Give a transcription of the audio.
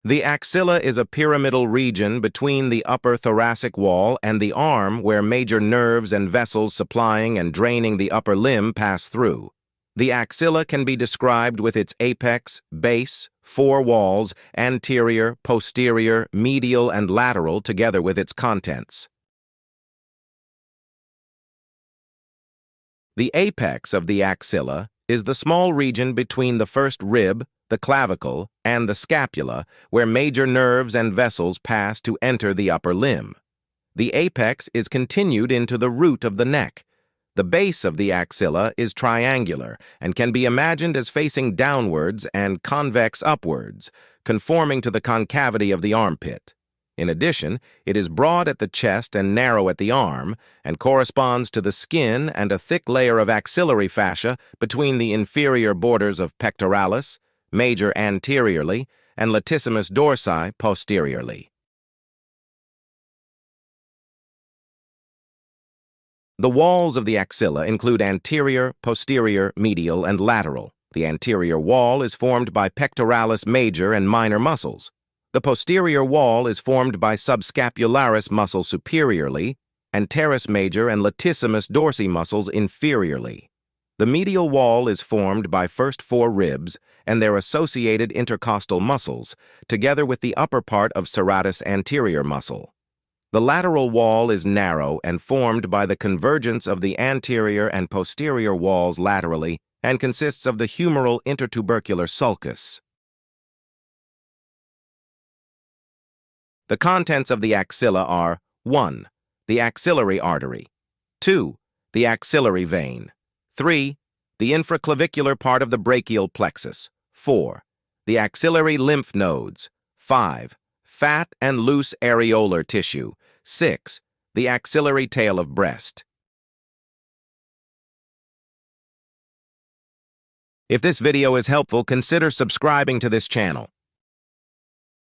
The axilla is a pyramidal region between the upper thoracic wall and the arm where major nerves and vessels supplying and draining the upper limb pass through. The axilla can be described with its apex, base, four walls, anterior, posterior, medial, and lateral, together with its contents. The apex of the axilla is the small region between the first rib, the clavicle, and the scapula, where major nerves and vessels pass to enter the upper limb. The apex is continued into the root of the neck. The base of the axilla is triangular and can be imagined as facing downwards and convex upwards, conforming to the concavity of the armpit. In addition, it is broad at the chest and narrow at the arm, and corresponds to the skin and a thick layer of axillary fascia between the inferior borders of pectoralis, major anteriorly, and latissimus dorsi posteriorly. The walls of the axilla include anterior, posterior, medial, and lateral. The anterior wall is formed by pectoralis major and minor muscles. The posterior wall is formed by subscapularis muscle superiorly, and teres major and latissimus dorsi muscles inferiorly. The medial wall is formed by first four ribs and their associated intercostal muscles, together with the upper part of serratus anterior muscle. The lateral wall is narrow and formed by the convergence of the anterior and posterior walls laterally and consists of the humeral intertubercular sulcus. The contents of the axilla are 1. The axillary artery, 2. The axillary vein, 3. The infraclavicular part of the brachial plexus, 4. The axillary lymph nodes, 5. Fat and loose areolar tissue, 6. The axillary tail of breast. If this video is helpful, consider subscribing to this channel.